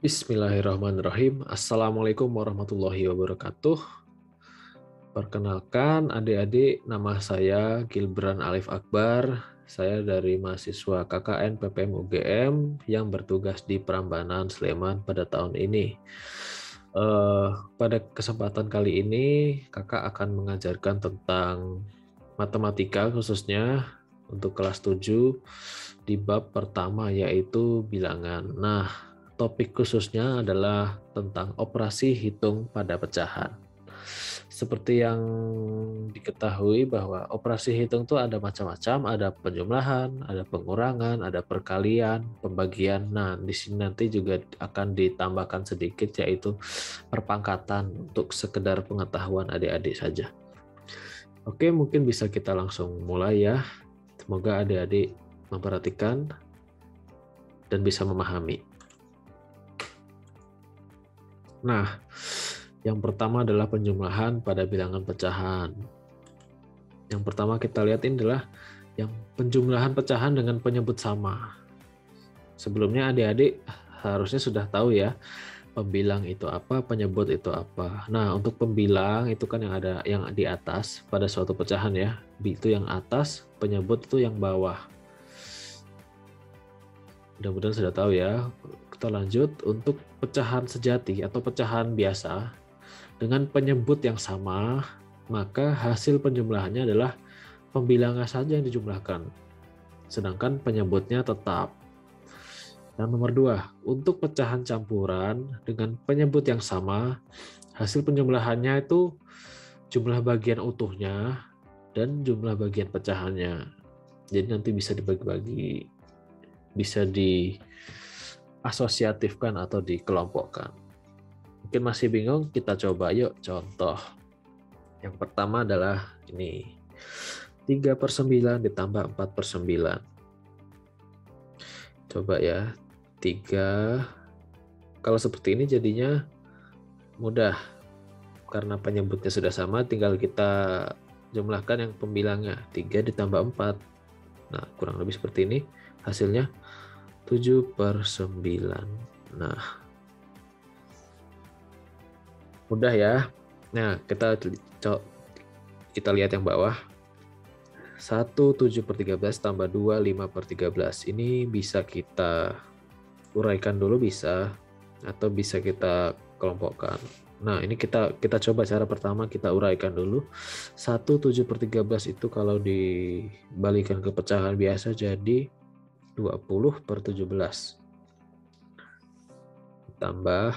Bismillahirrahmanirrahim. Assalamualaikum warahmatullahi wabarakatuh. Perkenalkan adik-adik, nama saya Gilbran Alif Akbar. Saya dari mahasiswa KKN PPM UGM yang bertugas di Prambanan, Sleman pada tahun ini. Pada kesempatan kali ini, kakak akan mengajarkan tentang matematika khususnya untuk kelas 7 di bab pertama yaitu bilangan. Nah, topik khususnya adalah tentang operasi hitung pada pecahan. Seperti yang diketahui bahwa operasi hitung itu ada macam-macam, ada penjumlahan, ada pengurangan, ada perkalian, pembagian. Nah, di sini nanti juga akan ditambahkan sedikit yaitu perpangkatan untuk sekedar pengetahuan adik-adik saja. Oke, mungkin bisa kita langsung mulai ya. Semoga adik-adik memperhatikan dan bisa memahami. Nah, yang pertama adalah penjumlahan pada bilangan pecahan. Yang pertama kita lihat ini adalah yang penjumlahan pecahan dengan penyebut sama. Sebelumnya adik-adik harusnya sudah tahu ya, pembilang itu apa, penyebut itu apa. Nah, untuk pembilang itu kan yang ada yang di atas pada suatu pecahan ya. Itu yang atas, penyebut itu yang bawah. Mudah-mudahan sudah tahu ya. Kita lanjut untuk pecahan sejati atau pecahan biasa dengan penyebut yang sama, maka hasil penjumlahannya adalah pembilangnya saja yang dijumlahkan, sedangkan penyebutnya tetap. Dan nomor 2, untuk pecahan campuran dengan penyebut yang sama, hasil penjumlahannya itu jumlah bagian utuhnya dan jumlah bagian pecahannya. Jadi nanti bisa dibagi-bagi, bisa diasosiatifkan atau dikelompokkan. Mungkin masih bingung, kita coba yuk contoh. Yang pertama adalah ini, 3/9 ditambah 4/9. Coba ya, 3. Kalau seperti ini jadinya mudah, karena penyebutnya sudah sama, tinggal kita jumlahkan yang pembilangnya, 3 ditambah 4. Nah, kurang lebih seperti ini, hasilnya 7/9. Nah, mudah ya. Nah, kita lihat yang bawah. 1 7/13 tambah 2 5/13. Ini bisa kita uraikan dulu bisa, atau bisa kita kelompokkan. Nah, ini kita coba cara pertama, kita uraikan dulu. 1 7/13 itu kalau dibalikan ke pecahan biasa jadi 20/17. Tambah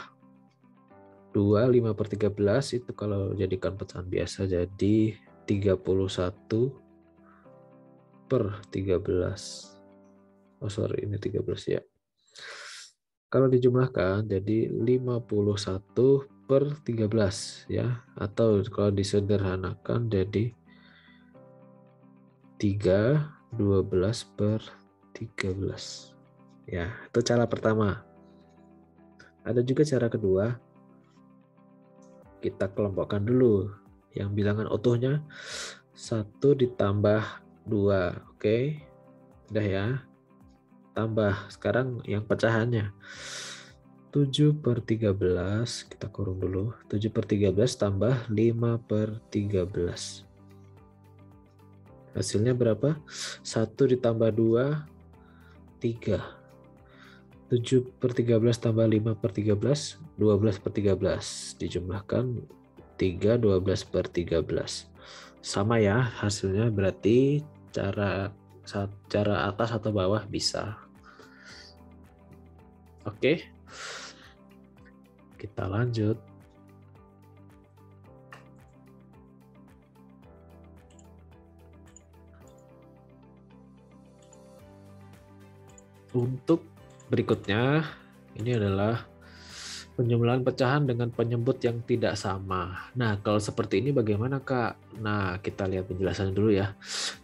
2 5/13 itu kalau jadikan pecahan biasa jadi 31/13. Oh sorry, ini 13 ya. Kalau dijumlahkan jadi 51/13 ya, atau kalau disederhanakan jadi 3 12/13. Ya, itu cara pertama. Ada juga cara kedua. Kita kelompokkan dulu yang bilangan utuhnya 1 ditambah 2. Oke, udah ya. Tambah sekarang yang pecahannya 7/13, kita kurung dulu, 7/13 tambah 5/13. Hasilnya berapa? 1 ditambah 2, 3. 7/13 tambah 5/13, 12/13. Dijumlahkan 3, 12/13. Sama ya hasilnya, berarti cara atas atau bawah bisa. Oke, kita lanjut. Untuk berikutnya, ini adalah penjumlahan pecahan dengan penyebut yang tidak sama. Nah, kalau seperti ini bagaimana, Kak? Nah, kita lihat penjelasannya dulu ya.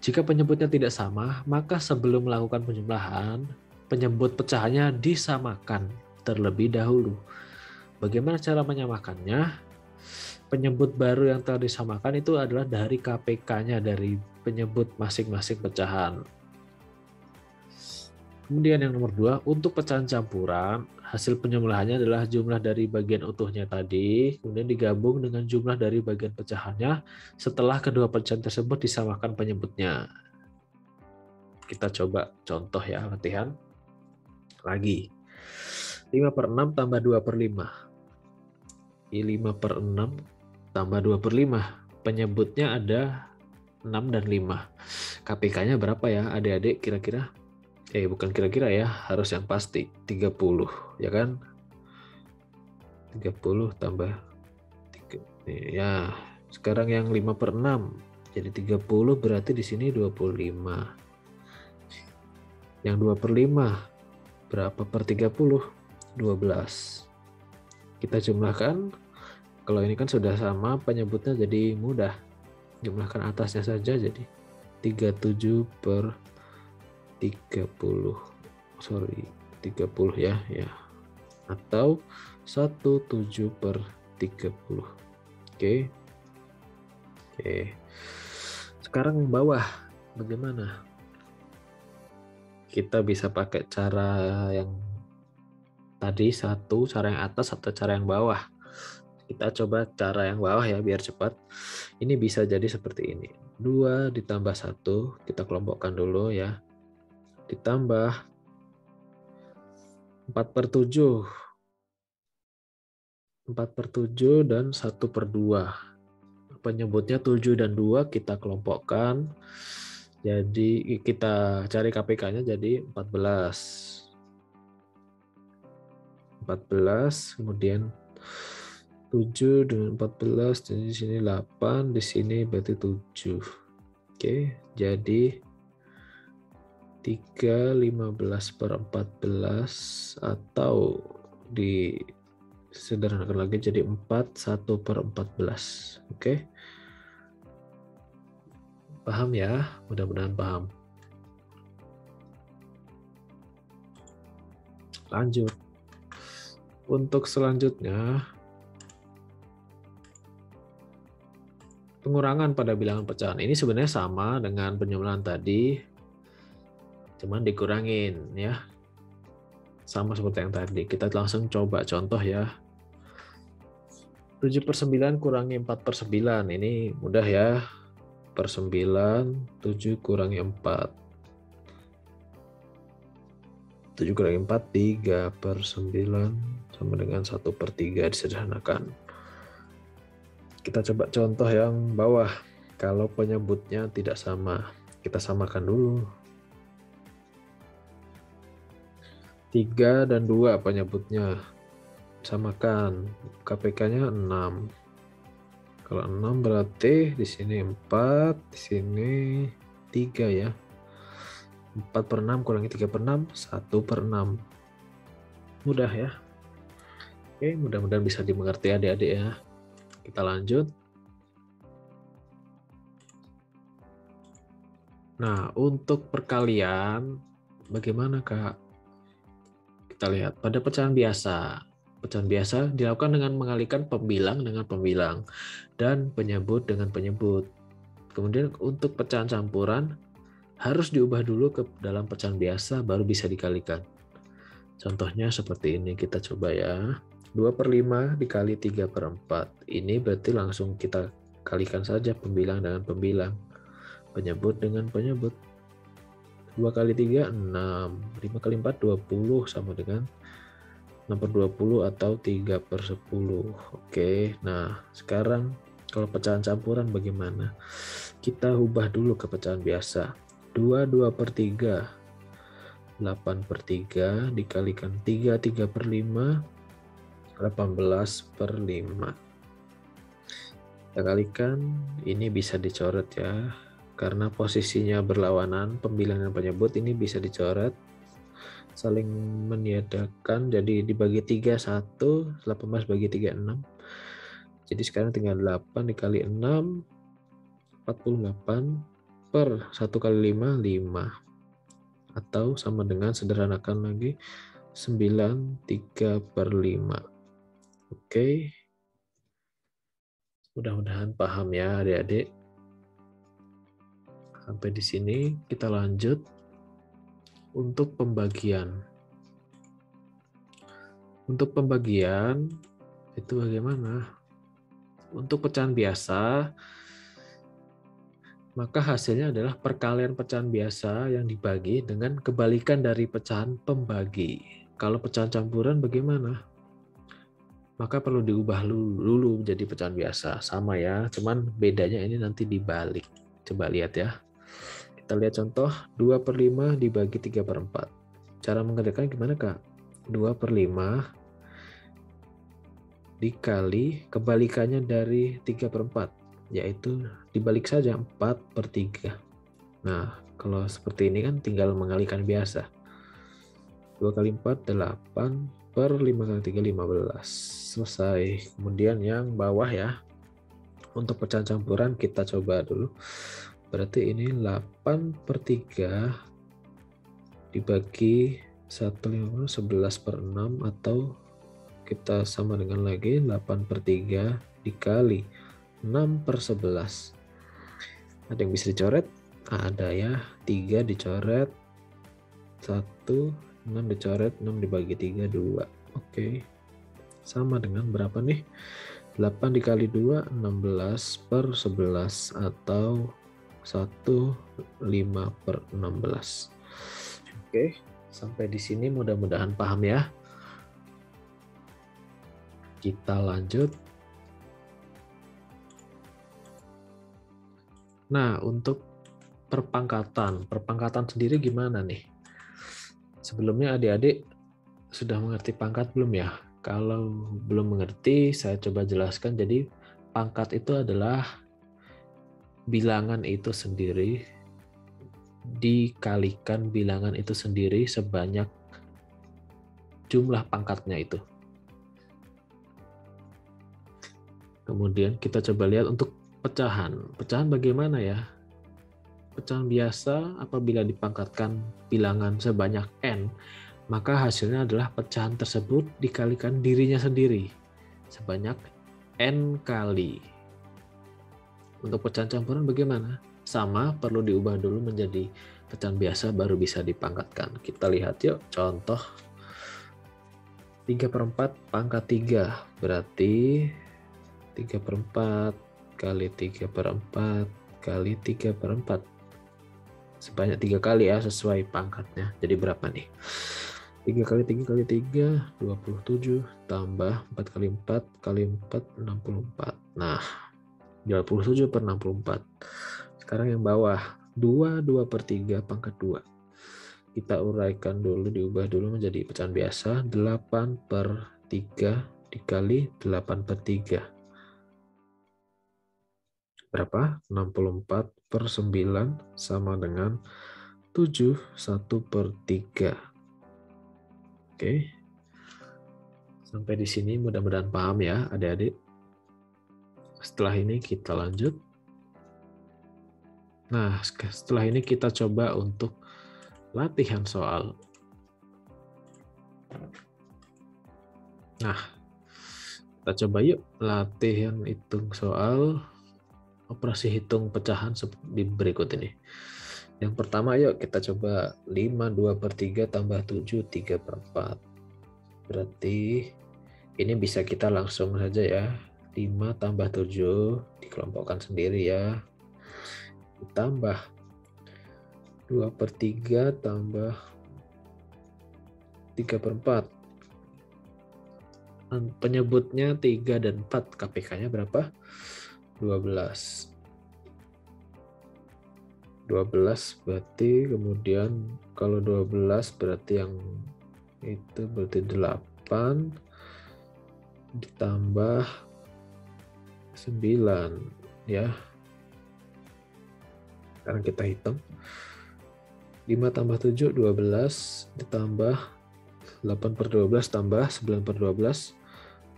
Jika penyebutnya tidak sama, maka sebelum melakukan penjumlahan, penyebut pecahannya disamakan terlebih dahulu. Bagaimana cara menyamakannya? Penyebut baru yang telah disamakan itu adalah dari KPK-nya, dari penyebut masing-masing pecahan. Kemudian yang nomor 2, untuk pecahan campuran, hasil penyembelihannya adalah jumlah dari bagian utuhnya tadi, kemudian digabung dengan jumlah dari bagian pecahannya setelah kedua pecahan tersebut disamakan penyebutnya. Kita coba contoh ya, latihan. Lagi. 5/6 tambah 2/5. 5/6 tambah 2/5. Penyebutnya ada 6 dan 5. KPK-nya berapa ya adik-adik kira-kira? Bukan kira-kira ya, harus yang pasti. 30, ya kan? 30 tambah 3. Ya, sekarang yang 5/6. Jadi 30 berarti di sini 25. Yang 2/5 berapa per 30? 12. Kita jumlahkan. Kalau ini kan sudah sama, penyebutnya jadi mudah. Jumlahkan atasnya saja jadi 37 per 30. Sorry, 30 ya. Atau 17 per 30. Oke. Sekarang bawah bagaimana? Kita bisa pakai cara yang tadi satu, cara yang atas atau cara yang bawah. Kita coba cara yang bawah ya biar cepat. Ini bisa jadi seperti ini. 2 ditambah 1, kita kelompokkan dulu ya. Ditambah 4/7. 4/7 dan 1/2. Penyebutnya 7 dan 2 kita kelompokkan. Jadi kita cari KPK-nya jadi 14. 14, kemudian 7 dengan 14, jadi di sini 8, di sini berarti 7. Oke, jadi 3/15/14 atau disederhanakan lagi jadi 1/14. Oke. Paham ya? Mudah-mudahan paham. Lanjut. Untuk selanjutnya, pengurangan pada bilangan pecahan. Ini sebenarnya sama dengan penyembelihan tadi, cuman dikurangin ya. Sama seperti yang tadi. Kita langsung coba contoh ya. 7/9 kurangi 4/9. Ini mudah ya. Per 9, 7 kurangi 4. 7 kurangi 4, 3/9 sama dengan 1/3 disederhanakan. Kita coba contoh yang bawah. Kalau penyebutnya tidak sama, kita samakan dulu. 3 dan 2 penyebutnya. Samakan. KPK-nya 6. Kalau 6 berarti di sini 4, di sini 3 ya. 4/6 kurangi 3/6, 1/6. Mudah ya. Oke, mudah-mudahan bisa dimengerti adik-adik ya. Kita lanjut. Nah, untuk perkalian, bagaimana Kak? Kita lihat pada pecahan biasa. Pecahan biasa dilakukan dengan mengalihkan pembilang dengan pembilang dan penyebut dengan penyebut. Kemudian untuk pecahan campuran harus diubah dulu ke dalam pecahan biasa baru bisa dikalikan. Contohnya seperti ini, kita coba ya. 2/5 dikali 3/4. Ini berarti langsung kita kalikan saja pembilang dengan pembilang. Penyebut dengan penyebut. 2 kali 3, 6. 5 kali 4, 20 sama dengan 6/20 atau 3/10. Oke, nah sekarang kalau pecahan campuran bagaimana? Kita ubah dulu ke pecahan biasa. 2/3. 8/3 dikalikan 3, 3/5. 18/5. Kita kalikan, ini bisa dicoret ya. Karena posisinya berlawanan, pembilang dan penyebut ini bisa dicoret. Saling meniadakan, jadi dibagi 3, 1, 18 bagi 3, 6. Jadi sekarang tinggal 8 dikali 6, 48 per 1 kali 5, 5. Atau sama dengan sederhanakan lagi, 9, 3/5. Oke. Mudah-mudahan paham ya adik-adik. Sampai di sini kita lanjut. Untuk pembagian. Untuk pembagian itu bagaimana? Untuk pecahan biasa, maka hasilnya adalah perkalian pecahan biasa yang dibagi dengan kebalikan dari pecahan pembagi. Kalau pecahan campuran bagaimana? Maka perlu diubah dulu menjadi pecahan biasa. Sama ya, cuman bedanya ini nanti dibalik. Coba lihat ya. Kita lihat contoh 2/5 dibagi 3/4. Cara mengerjakan gimana, Kak? 2/5 dikali kebalikannya dari 3/4, yaitu dibalik saja 4/3. Nah, kalau seperti ini kan tinggal mengalikan biasa. 2 kali 4, 8, per 5 kali 3, 15. Selesai. Kemudian yang bawah ya, untuk pecahan campuran kita coba dulu. Berarti ini 8/3 dibagi 1/5, 11/6, atau kita sama dengan lagi 8/3 dikali 6/11. Ada yang bisa dicoret? Ada ya, 3 dicoret, 1, 6 dicoret, 6 dibagi 3, 2. Oke, sama dengan berapa nih? 8 dikali 2, 16/11, atau 1/5/16. Oke, sampai di sini mudah-mudahan paham ya. Kita lanjut. Nah, untuk perpangkatan sendiri gimana nih? Sebelumnya adik-adik sudah mengerti pangkat belum ya? Kalau belum mengerti, saya coba jelaskan. Jadi, pangkat itu adalah bilangan itu sendiri dikalikan bilangan itu sendiri sebanyak jumlah pangkatnya itu. Kemudian kita coba lihat untuk pecahan. Pecahan bagaimana ya? Pecahan biasa apabila dipangkatkan bilangan sebanyak n, maka hasilnya adalah pecahan tersebut dikalikan dirinya sendiri sebanyak n kali. Untuk pecahan campuran bagaimana? Sama, perlu diubah dulu menjadi pecahan biasa baru bisa dipangkatkan. Kita lihat yuk contoh 3/4 pangkat 3, berarti 3/4 kali 3/4 kali 3/4. Sebanyak 3 kali ya, sesuai pangkatnya. Jadi berapa nih? 3 kali 3 kali 3, 27, tambah 4 kali 4 kali 4, 64. Nah, 27/64. Sekarang yang bawah, 2/3 pangkat 2. Kita uraikan dulu, diubah dulu menjadi pecahan biasa. 8/3 dikali 8/3. Berapa? 64/9 sama dengan 7, 1/3. Oke. Sampai di sini mudah-mudahan paham ya adik-adik. Setelah ini kita lanjut. Nah, setelah ini kita coba untuk latihan soal. Nah, kita coba yuk latihan hitung soal operasi hitung pecahan di berikut ini. Yang pertama yuk kita coba 5 2/3 tambah 7 3/4. Berarti ini bisa kita langsung saja ya. 5 tambah 7 dikelompokkan sendiri ya. Ditambah 2/3 tambah 3/4. Penyebutnya 3 dan 4. KPK-nya berapa? 12 berarti, kemudian kalau 12 berarti yang itu berarti 8 ditambah 9 ya. Sekarang kita hitung. 5 tambah 7 12 ditambah 8/12 tambah 9/12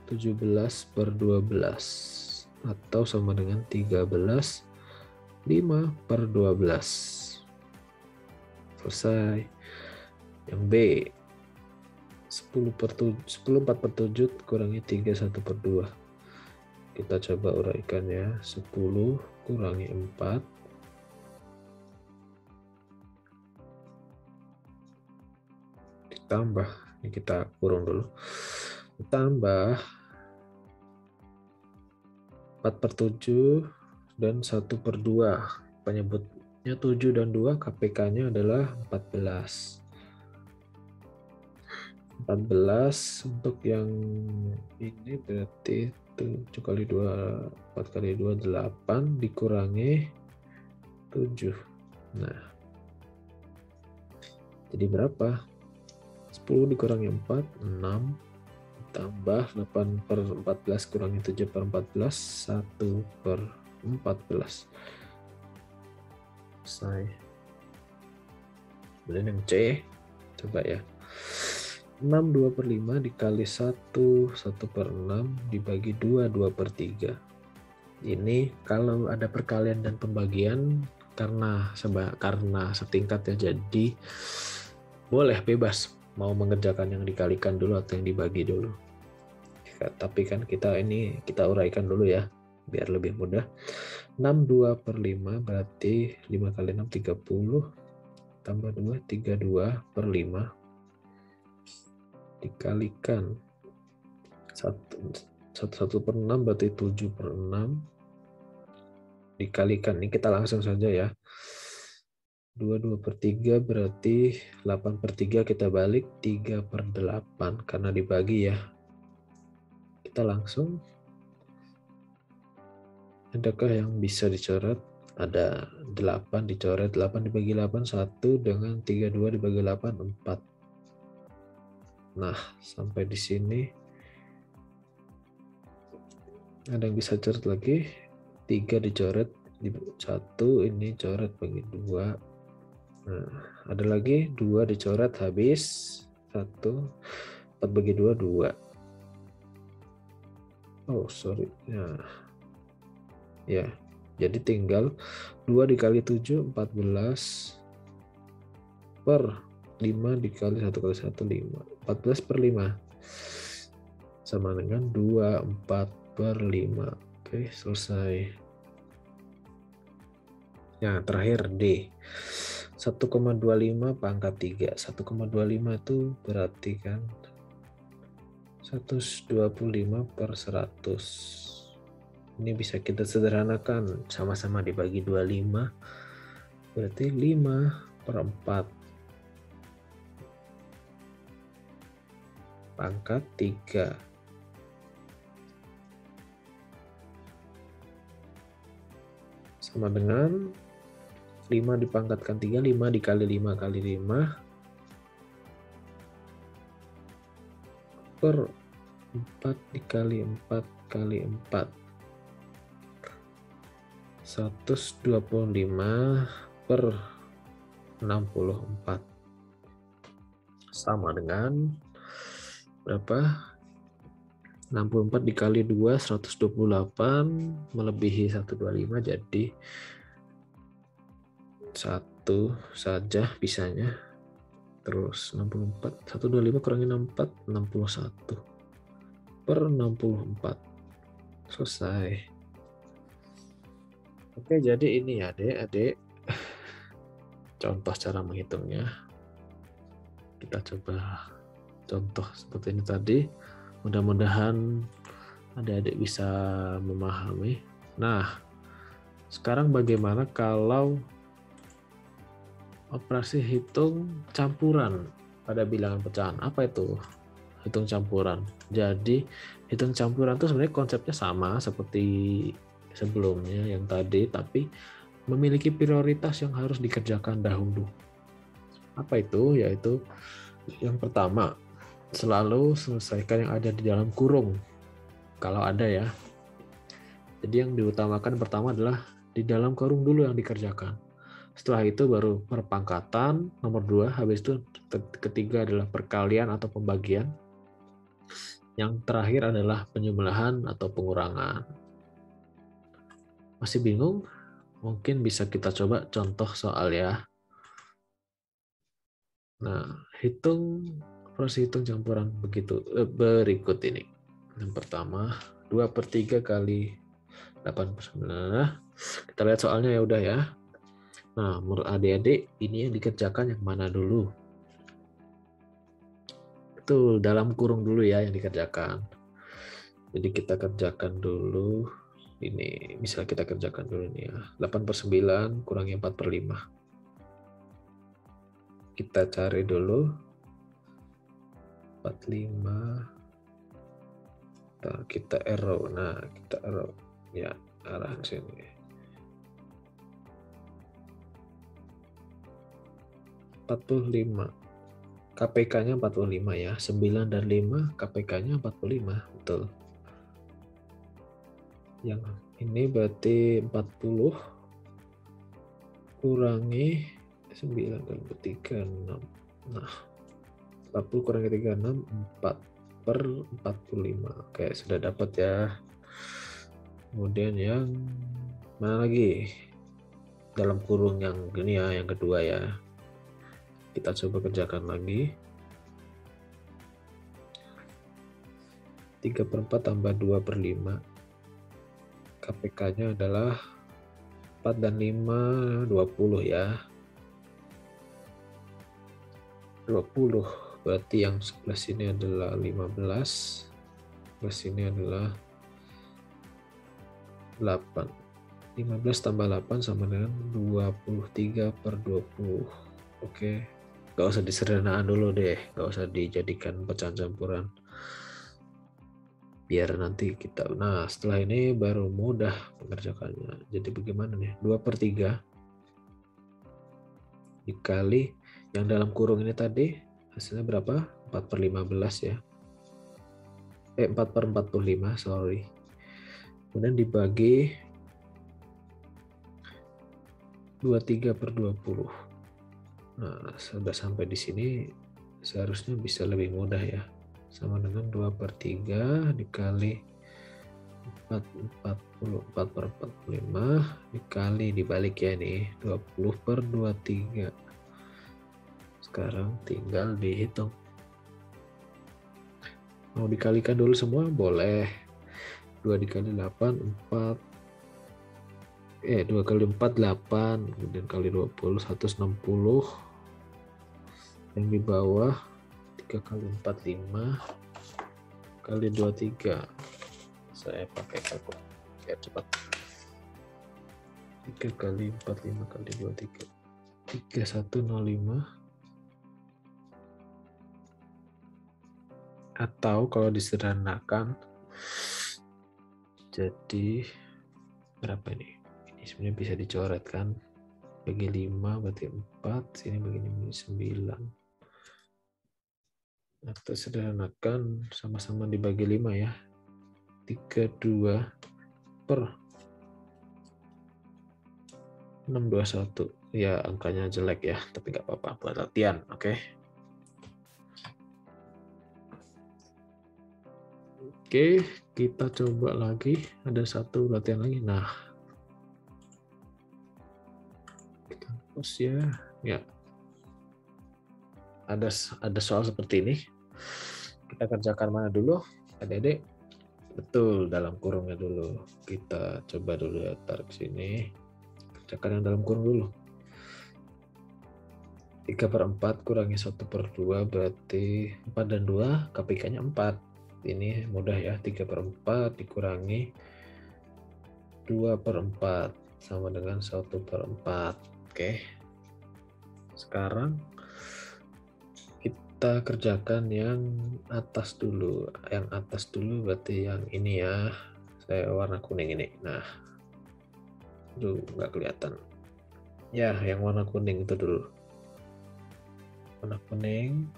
17/12 atau sama dengan 13 5/12. Selesai. Yang B 10/4/7 kurangi 3 1/2. Kita coba uraikan ya. 10 kurangi 4 Tambah, ini kita kurung dulu. Tambah 4/7 dan 1/2. Penyebutnya 7 dan 2, KPK-nya adalah 14. 14 untuk yang ini berarti 7 kali 2, 4 kali 2, 8 dikurangi 7. Nah, jadi berapa? 10 dikurangi 4, 6. Tambah 8/14 kurangi 7/14, 1/14. Selesai. Kemudian yang C, coba ya. 6 2/5 dikali 1, 1/6 dibagi 2, 2/3. Ini kalau ada perkalian dan pembagian karena setingkat ya, jadi boleh bebas mau mengerjakan yang dikalikan dulu atau yang dibagi dulu. Tapi kan kita uraikan dulu ya biar lebih mudah. 6 2/5 berarti 5 kali 6 30 tambah 2 32/5 dikalikan 1/6 berarti 7/6 dikalikan, ini kita langsung saja ya, 2 2/3 berarti 8/3, kita balik 3/8 karena dibagi ya. Kita langsung, adakah yang bisa dicoret? Ada 8 dicoret, 8 dibagi 8 1 dengan 32 dibagi 8 4. Nah, sampai di sini ada yang bisa coret lagi, 3 dicoret 1, ini coret bagi 2. Nah, ada lagi 2 dicoret habis 1, 4 bagi 2 2. Oh sorry ya, jadi tinggal 2 dikali 7 14 per 5 dikali 1 kali 1 5, 14/5 sama dengan 24/5. Oke, selesai. Yang terakhir D, 1,25 pangkat 3. 1,25 itu berarti kan 125/100. Ini bisa kita sederhanakan, sama-sama dibagi 25 berarti 5/4 pangkat 3. Sama dengan 5 dipangkatkan 3, 5 dikali 5 kali 5 per 4 dikali 4 kali 4. 125/64 sama dengan berapa? 64 dikali 2 128 melebihi 125, jadi 1 saja bisanya. Terus 64 125 kurangi 64 61/64. Selesai. Oke, jadi ini ya adik-adik contoh cara menghitungnya. Kita coba contoh seperti ini tadi. Mudah-mudahan adik-adik bisa memahami. Nah, sekarang bagaimana kalau operasi hitung campuran pada bilangan pecahan? Apa itu hitung campuran? Jadi, hitung campuran itu sebenarnya konsepnya sama seperti sebelumnya yang tadi, tapi memiliki prioritas yang harus dikerjakan dahulu. Apa itu? Yaitu yang pertama, selalu selesaikan yang ada di dalam kurung. Kalau ada ya. Jadi yang diutamakan pertama adalah di dalam kurung dulu yang dikerjakan. Setelah itu baru perpangkatan, nomor 2, habis itu ketiga adalah perkalian atau pembagian. Yang terakhir adalah penjumlahan atau pengurangan. Masih bingung? Mungkin bisa kita coba contoh soal ya. Nah, proses hitung campuran berikut ini. Yang pertama, 2/3 kali 8/9. Kita lihat soalnya ya udah ya. Nah, menurut adik-adik ini yang dikerjakan yang mana dulu? Betul, dalam kurung dulu ya yang dikerjakan. Jadi kita kerjakan dulu ini, misal kita kerjakan dulu ini ya. 8/9 kurangi 4/5. Kita cari dulu 45. Kita arrow. Nah, kita arrow ya arah sini. 45. KPK-nya 45 ya. 9 dan 5 KPK-nya 45. Betul. Yang ini berarti 40 kurangi 9 kali 3 6. Nah, 40 kurangi 3 6 4/45. Oke, sudah dapat ya. Kemudian yang mana lagi? Dalam kurung yang gini ya, yang kedua ya. Kita coba kerjakan lagi. 3/4 tambah 2/5. KPK-nya adalah 4 dan 5, 20 ya. 20. Berarti yang sebelah sini adalah 15. Sebelah sini adalah 8. 15 tambah 8 sama dengan 23/20. Oke. Gak usah disederhanakan dulu deh. Gak usah dijadikan pecahan campuran. Biar nanti kita, nah setelah ini baru mudah mengerjakannya. Jadi bagaimana nih? 2/3 dikali yang dalam kurung ini tadi hasilnya berapa? 4/15 ya. 4/45, sorry. Kemudian dibagi 23/20. Nah, sudah sampai di sini seharusnya bisa lebih mudah ya. Sama dengan 2/3 dikali 4/45 dikali dibalik ya nih 20/23. Sekarang tinggal dihitung. Mau dikalikan dulu semua boleh. 2 dikali 8 4. 2 kali 4 8, kemudian kali 20 160. Yang di bawah 3 kali 4 5 kali 23. Saya pakai kalkulator biar cepat. 3 kali 4 5 kali 23. 3105. Atau kalau disederhanakan jadi berapa ini? Ini sebenarnya bisa dicoret kan. Bagi 5 berarti 4, sini begini 9. Atau sederhanakan sama-sama dibagi 5 ya. 32/621. Ya angkanya jelek ya, tapi nggak apa-apa buat latihan, oke? Oke, kita coba lagi. Ada satu latihan lagi. Nah, kita hapus ya. Ya, ada soal seperti ini. Kita kerjakan mana dulu, adik-adik? Betul, dalam kurungnya dulu. Kita coba dulu ya, tarik sini. Kerjakan yang dalam kurung dulu. 3/4 kurangi 1/2 berarti 4 dan 2, KPK-nya 4. Ini mudah ya, 3/4 dikurangi 2/4 sama dengan 1/4. Oke. Sekarang kita kerjakan yang atas dulu. Yang atas dulu berarti yang ini ya. Saya warna kuning ini. Nah, itu nggak kelihatan. Ya, yang warna kuning itu dulu. Warna kuning.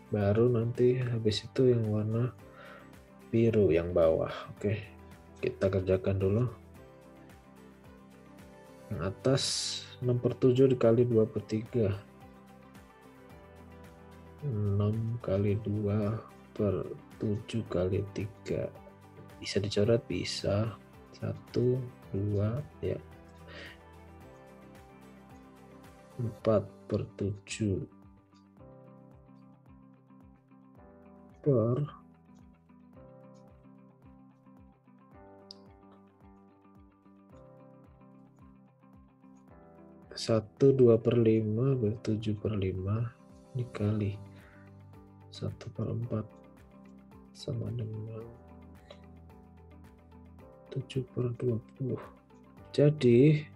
Baru nanti habis itu yang warna biru yang bawah. Oke, kita kerjakan dulu. Yang atas 6/7 dikali 2/3. 6 kali 2/7 kali 3. Bisa dicoret? Bisa. 1, 2, ya. 4/7 per 1 1/2/5 berarti 7/5 dikali 1/4 sama dengan 7/20. Jadi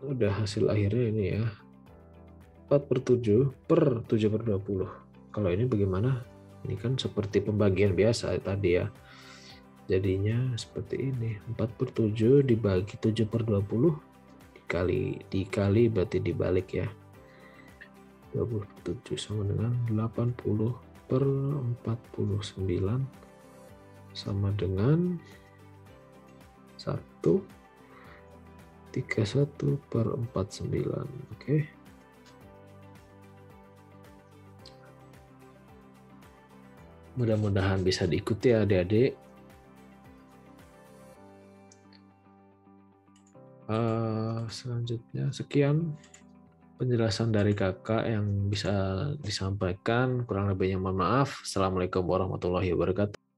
udah hasil akhirnya ini ya, 4/7/7/20. Kalau ini bagaimana? Ini kan seperti pembagian biasa tadi ya. Jadinya seperti ini, 4/7 dibagi 7/20 dikali berarti dibalik ya. 27 sama dengan 80/49 sama dengan 1/31/49. Oke. Mudah-mudahan bisa diikuti ya adik-adik. Selanjutnya sekian penjelasan dari kakak yang bisa disampaikan. Kurang lebihnya mohon maaf. Assalamualaikum warahmatullahi wabarakatuh.